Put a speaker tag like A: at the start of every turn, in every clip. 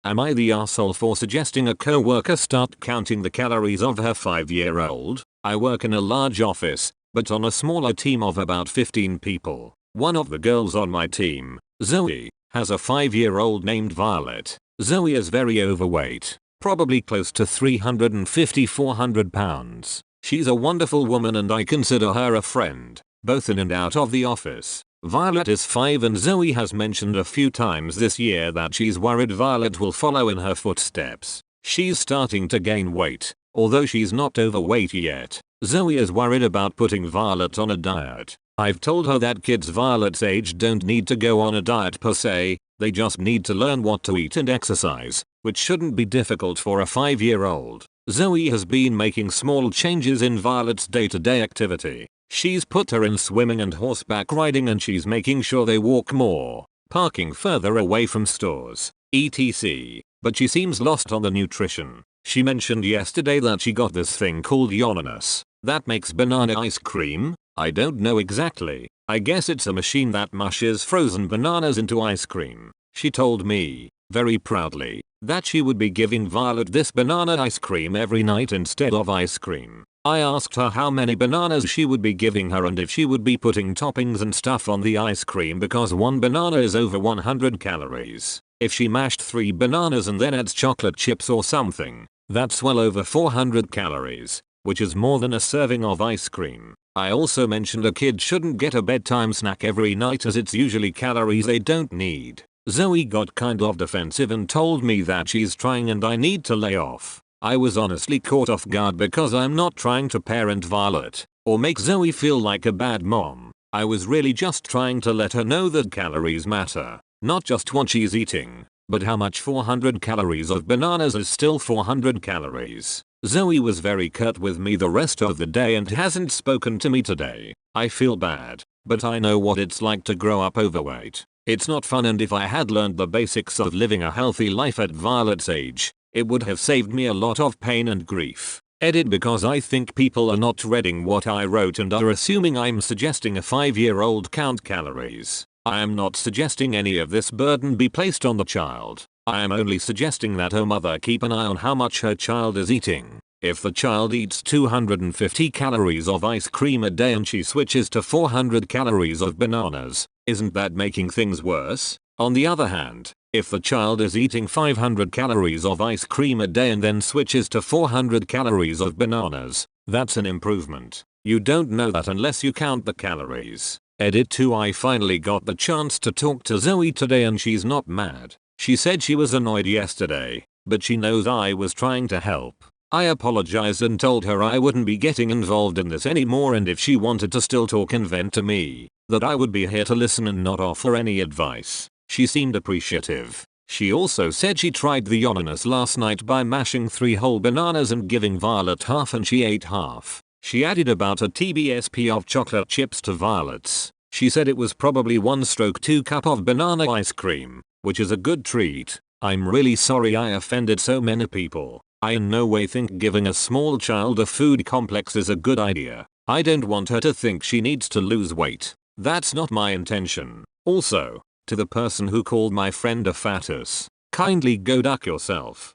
A: Am I the asshole for suggesting a coworker start counting the calories of her 5-year-old? I work in a large office, but on a smaller team of about 15 people. One of the girls on my team, Zoe, has a 5-year-old named Violet. Zoe is very overweight, probably close to 350-400 pounds. She's a wonderful woman and I consider her a friend, both in and out of the office. Violet is 5 and Zoe has mentioned a few times this year that she's worried Violet will follow in her footsteps. She's starting to gain weight, although she's not overweight yet. Zoe is worried about putting Violet on a diet. I've told her that kids Violet's age don't need to go on a diet per se, they just need to learn what to eat and exercise, which shouldn't be difficult for a 5-year-old. Zoe has been making small changes in Violet's day-to-day activity. She's put her in swimming and horseback riding and she's making sure they walk more, parking further away from stores, etc. But she seems lost on the nutrition. She mentioned yesterday that she got this thing called unnoticeable. That makes banana ice cream? I don't know exactly. I guess it's a machine that mushes frozen bananas into ice cream. She told me, very proudly, that she would be giving Violet this banana ice cream every night instead of ice cream. I asked her how many bananas she would be giving her and if she would be putting toppings and stuff on the ice cream because one banana is over 100 calories. If she mashed 3 bananas and then adds chocolate chips or something, that's well over 400 calories, which is more than a serving of ice cream. I also mentioned a kid shouldn't get a bedtime snack every night as it's usually calories they don't need. Zoe got kind of defensive and told me that she's trying and I need to lay off. I was honestly caught off guard because I'm not trying to parent Violet or make Zoe feel like a bad mom. I was really just trying to let her know that calories matter. Not just what she's eating, but how much 400 calories of bananas is still 400 calories. Zoe was very curt with me the rest of the day and hasn't spoken to me today. I feel bad, but I know what it's like to grow up overweight. It's not fun and if I had learned the basics of living a healthy life at Violet's age, it would have saved me a lot of pain and grief. Edit because I think people are not reading what I wrote and are assuming I'm suggesting a 5-year-old count calories. I am not suggesting any of this burden be placed on the child. I am only suggesting that her mother keep an eye on how much her child is eating. If the child eats 250 calories of ice cream a day and she switches to 400 calories of bananas, isn't that making things worse? On the other hand, if the child is eating 500 calories of ice cream a day and then switches to 400 calories of bananas, that's an improvement. You don't know that unless you count the calories. Edit 2. I finally got the chance to talk to Zoe today and she's not mad. She said she was annoyed yesterday, but she knows I was trying to help. I apologized and told her I wouldn't be getting involved in this anymore and if she wanted to still talk and vent to me, that I would be here to listen and not offer any advice. She seemed appreciative. She also said she tried the ananas last night by mashing 3 whole bananas and giving Violet half and she ate half. She added about a tablespoon of chocolate chips to Violet's. She said it was probably 1/2 cup of banana ice cream, which is a good treat. I'm really sorry I offended so many people. I in no way think giving a small child a food complex is a good idea. I don't want her to think she needs to lose weight. That's not my intention. Also, to the person who called my friend a fatus, kindly go duck yourself.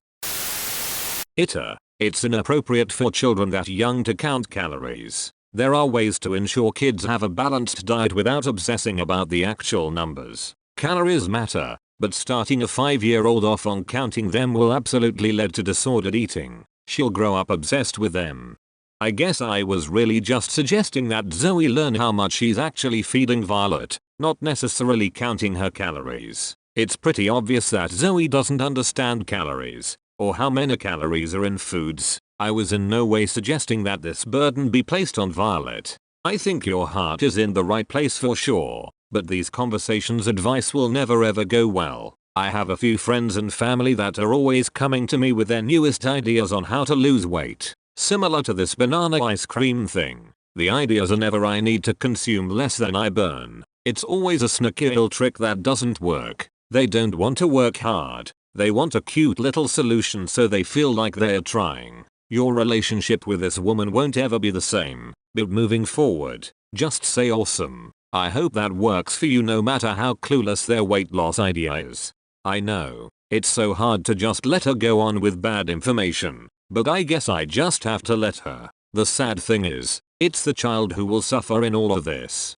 A: AITA. It's inappropriate for children that young to count calories. There are ways to ensure kids have a balanced diet without obsessing about the actual numbers. Calories matter, but starting a 5-year-old off on counting them will absolutely lead to disordered eating. She'll grow up obsessed with them. I guess I was really just suggesting that Zoe learn how much she's actually feeding Violet, not necessarily counting her calories. It's pretty obvious that Zoe doesn't understand calories, or how many calories are in foods. I was in no way suggesting that this burden be placed on Violet. I think your heart is in the right place for sure, but these conversations advice will never ever go well. I have a few friends and family that are always coming to me with their newest ideas on how to lose weight. Similar to this banana ice cream thing. The ideas are never I need to consume less than I burn. It's always a sneaky little trick that doesn't work. They don't want to work hard. They want a cute little solution so they feel like they're trying. Your relationship with this woman won't ever be the same, but moving forward, just say awesome. I hope that works for you no matter how clueless their weight loss idea is. I know, It's so hard to just let her go on with bad information, but I guess I just have to let her. The sad thing is, it's the child who will suffer in all of this.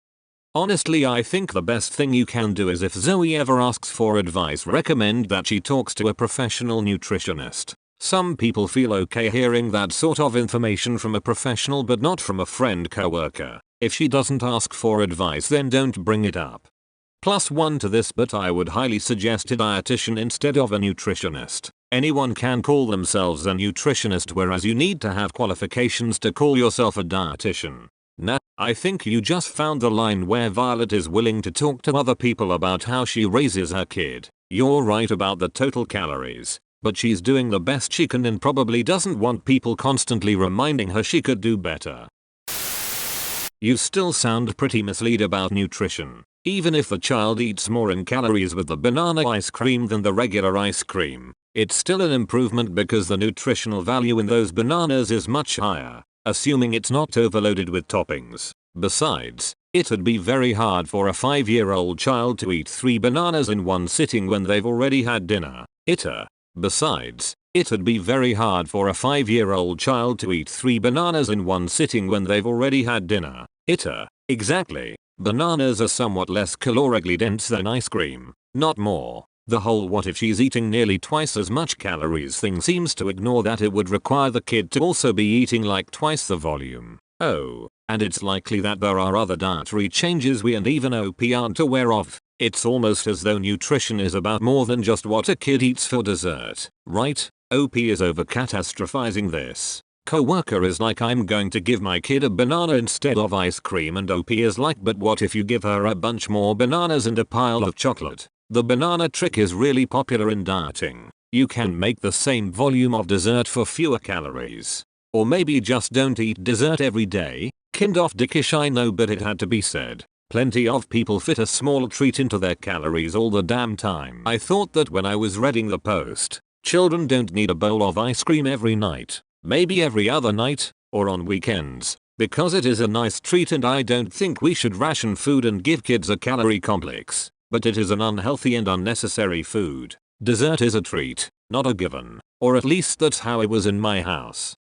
A: Honestly, I think the best thing you can do is if Zoe ever asks for advice, recommend that she talks to a professional nutritionist. Some people feel okay hearing that sort of information from a professional but not from a friend coworker. If she doesn't ask for advice, then don't bring it up. +1 to this, but I would highly suggest a dietitian instead of a nutritionist. Anyone can call themselves a nutritionist, whereas you need to have qualifications to call yourself a dietitian. Nah, I think you just found the line where Violet is willing to talk to other people about how she raises her kid. You're right about the total calories, but she's doing the best she can and probably doesn't want people constantly reminding her she could do better. You still sound pretty misled about nutrition. Even if the child eats more in calories with the banana ice cream than the regular ice cream, it's still an improvement because the nutritional value in those bananas is much higher, assuming it's not overloaded with toppings. Besides, it'd be very hard for a 5-year-old child to eat 3 bananas in one sitting when they've already had dinner. Besides, it'd be very hard for a 5-year-old child to eat 3 bananas in one sitting when they've already had dinner. Exactly. Bananas are somewhat less calorically dense than ice cream, not more. The whole what if she's eating nearly twice as much calories thing seems to ignore that it would require the kid to also be eating like twice the volume. Oh, and it's likely that there are other dietary changes we and even OP aren't aware of. It's almost as though nutrition is about more than just what a kid eats for dessert, right? OP is over catastrophizing this. Coworker is like, I'm going to give my kid a banana instead of ice cream, and OP is like, but what if you give her a bunch more bananas and a pile of chocolate? The banana trick is really popular in dieting. You can make the same volume of dessert for fewer calories. Or maybe just don't eat dessert every day. Kind of dickish, I know, but it had to be said. Plenty of people fit a small treat into their calories all the damn time. I thought that when I was reading the post. Children don't need a bowl of ice cream every night. Maybe every other night, or on weekends, because it is a nice treat, and I don't think we should ration food and give kids a calorie complex. But it is an unhealthy and unnecessary food. Dessert is a treat, not a given. Or at least that's how it was in my house.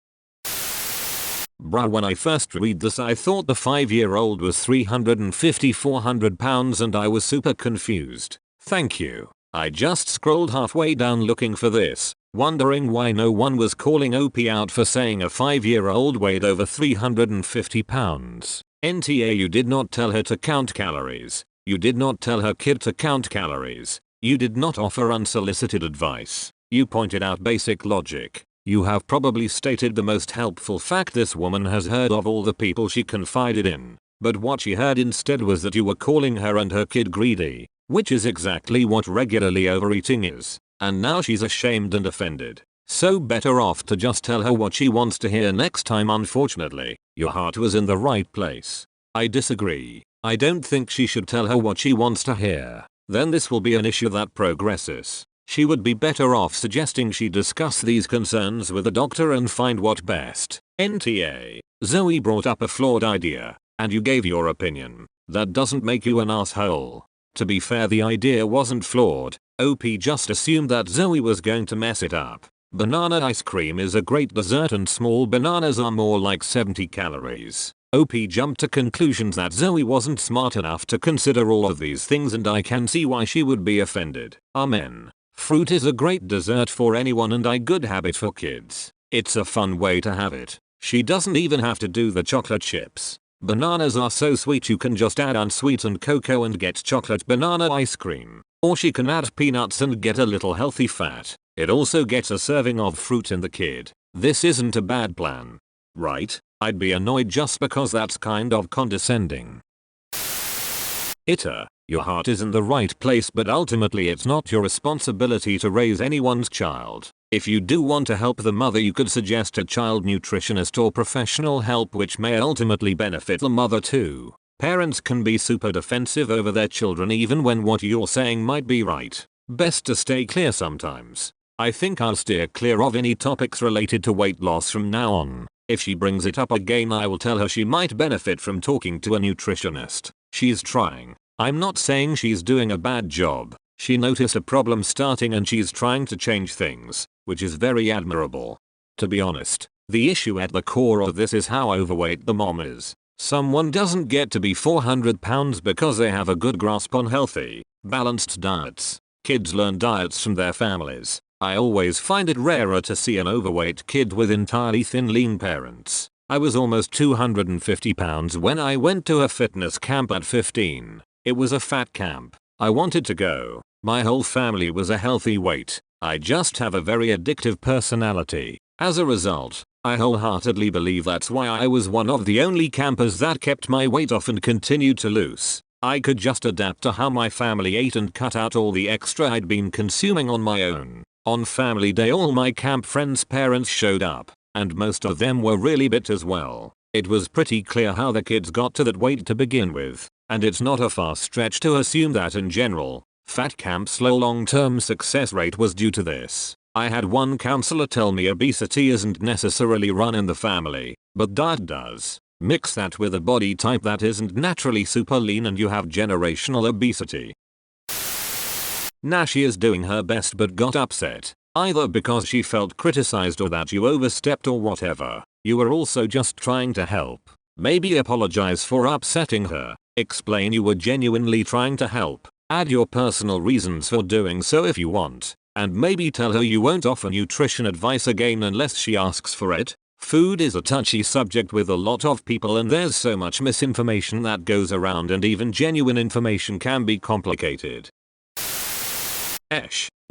A: Bruh, when I first read this I thought the 5-year-old was 350-400 pounds and I was super confused. Thank you. I just scrolled halfway down looking for this, wondering why no one was calling OP out for saying a 5-year-old weighed over 350 pounds. NTA, you did not tell her to count calories. You did not tell her kid to count calories. You did not offer unsolicited advice. You pointed out basic logic. You have probably stated the most helpful fact this woman has heard of all the people she confided in. But what she heard instead was that you were calling her and her kid greedy, which is exactly what regularly overeating is. And now she's ashamed and offended. So better off to just tell her what she wants to hear next time. Unfortunately, your heart was in the right place. I disagree. I don't think she should tell her what she wants to hear. Then this will be an issue that progresses. She would be better off suggesting she discuss these concerns with a doctor and find what best. NTA. Zoe brought up a flawed idea, and you gave your opinion. That doesn't make you an asshole. To be fair, the idea wasn't flawed. OP just assumed that Zoe was going to mess it up. Banana ice cream is a great dessert and small bananas are more like 70 calories. OP jumped to conclusions that Zoe wasn't smart enough to consider all of these things, and I can see why she would be offended. Amen. Fruit is a great dessert for anyone and a good habit for kids. It's a fun way to have it. She doesn't even have to do the chocolate chips. Bananas are so sweet you can just add unsweetened cocoa and get chocolate banana ice cream. Or she can add peanuts and get a little healthy fat. It also gets a serving of fruit in the kid. This isn't a bad plan. Right? I'd be annoyed just because that's kind of condescending. AITA. Your heart is in the right place, but ultimately it's not your responsibility to raise anyone's child. If you do want to help the mother, you could suggest a child nutritionist or professional help, which may ultimately benefit the mother too. Parents can be super defensive over their children even when what you're saying might be right. Best to stay clear sometimes. I think I'll steer clear of any topics related to weight loss from now on. If she brings it up again, I will tell her she might benefit from talking to a nutritionist. She's trying. I'm not saying she's doing a bad job. She noticed a problem starting and she's trying to change things, which is very admirable. To be honest, the issue at the core of this is how overweight the mom is. Someone doesn't get to be 400 pounds because they have a good grasp on healthy, balanced diets. Kids learn diets from their families. I always find it rarer to see an overweight kid with entirely thin lean parents. I was almost 250 pounds when I went to a fitness camp at 15. It was a fat camp. I wanted to go. My whole family was a healthy weight. I just have a very addictive personality. As a result, I wholeheartedly believe that's why I was one of the only campers that kept my weight off and continued to lose. I could just adapt to how my family ate and cut out all the extra I'd been consuming on my own. On family day all my camp friends' parents showed up, and most of them were really bit as well. It was pretty clear how the kids got to that weight to begin with, and it's not a far stretch to assume that in general, fat camp's low long-term success rate was due to this. I had one counselor tell me obesity isn't necessarily run in the family, but diet does. Mix that with a body type that isn't naturally super lean and you have generational obesity. Nashi is doing her best but got upset, either because she felt criticized or that you overstepped or whatever. You were also just trying to help. Maybe apologize for upsetting her. Explain you were genuinely trying to help. Add your personal reasons for doing so if you want. And maybe tell her you won't offer nutrition advice again unless she asks for it. Food is a touchy subject with a lot of people and there's so much misinformation that goes around and even genuine information can be complicated.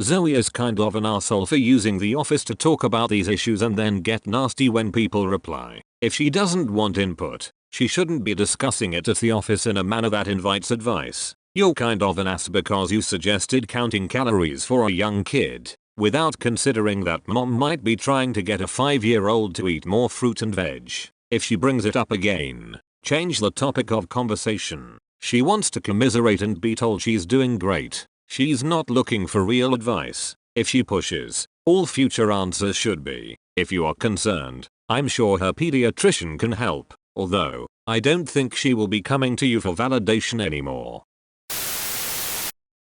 A: Zoe is kind of an arsehole for using the office to talk about these issues and then get nasty when people reply. If she doesn't want input, she shouldn't be discussing it at the office in a manner that invites advice. You're kind of an ass because you suggested counting calories for a young kid, without considering that mom might be trying to get a 5-year-old to eat more fruit and veg. If she brings it up again, change the topic of conversation. She wants to commiserate and be told she's doing great. She's not looking for real advice. If she pushes, all future answers should be, if you are concerned, I'm sure her pediatrician can help, although, I don't think she will be coming to you for validation anymore.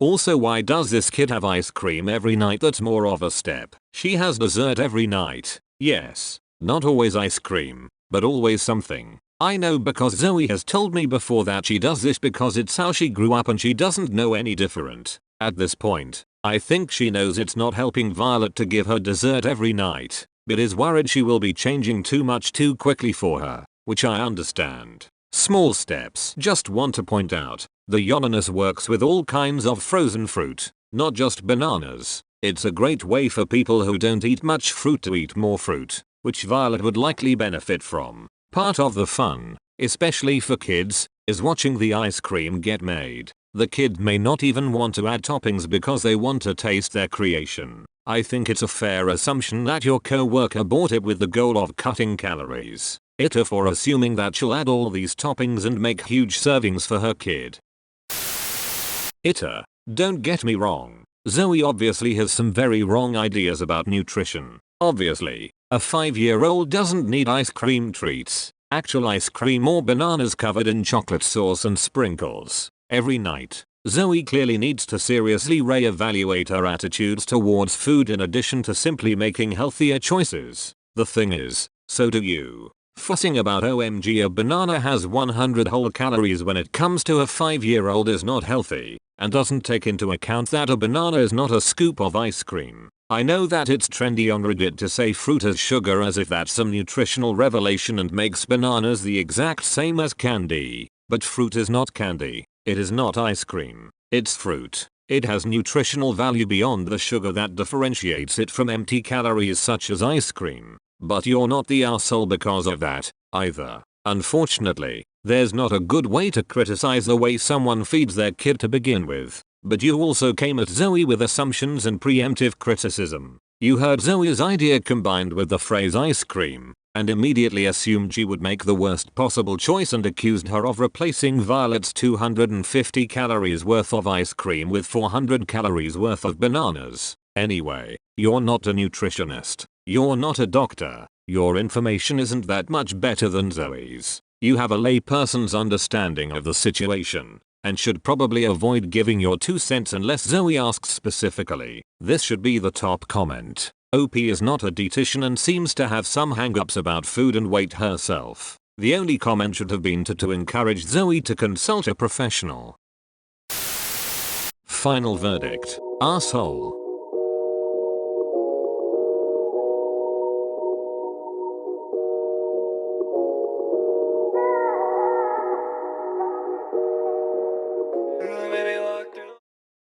A: Also, why does this kid have ice cream every night? That's more of a step. She has dessert every night. Yes, not always ice cream, but always something. I know because Zoe has told me before that she does this because it's how she grew up and she doesn't know any different. At this point, I think she knows it's not helping Violet to give her dessert every night, but is worried she will be changing too much too quickly for her, which I understand. Small steps. Just want to point out, the Yonanas works with all kinds of frozen fruit, not just bananas. It's a great way for people who don't eat much fruit to eat more fruit, which Violet would likely benefit from. Part of the fun, especially for kids, is watching the ice cream get made. The kid may not even want to add toppings because they want to taste their creation. I think it's a fair assumption that your coworker bought it with the goal of cutting calories. AITA for assuming that she'll add all these toppings and make huge servings for her kid. AITA, don't get me wrong. Zoe obviously has some very wrong ideas about nutrition. Obviously, a 5-year-old doesn't need ice cream treats, actual ice cream or bananas covered in chocolate sauce and sprinkles every night. Zoe clearly needs to seriously re-evaluate her attitudes towards food in addition to simply making healthier choices. The thing is, so do you. Fussing about OMG a banana has 100 whole calories when it comes to a 5-year-old is not healthy, and doesn't take into account that a banana is not a scoop of ice cream. I know that it's trendy on Reddit to say fruit has sugar as if that's some nutritional revelation and makes bananas the exact same as candy, but fruit is not candy. It is not ice cream. It's fruit. It has nutritional value beyond the sugar that differentiates it from empty calories such as ice cream. But you're not the arsehole because of that, either. Unfortunately, there's not a good way to criticize the way someone feeds their kid to begin with. But you also came at Zoe with assumptions and preemptive criticism. You heard Zoe's idea combined with the phrase ice cream, and immediately assumed she would make the worst possible choice and accused her of replacing Violet's 250 calories worth of ice cream with 400 calories worth of bananas. Anyway, you're not a nutritionist. You're not a doctor. Your information isn't that much better than Zoe's. You have a layperson's understanding of the situation. and should probably avoid giving your 2 cents unless Zoe asks specifically. This should be the top comment. OP is not a dietitian and seems to have some hang-ups about food and weight herself. The only comment should have been to encourage Zoe to consult a professional. Final verdict. Asshole.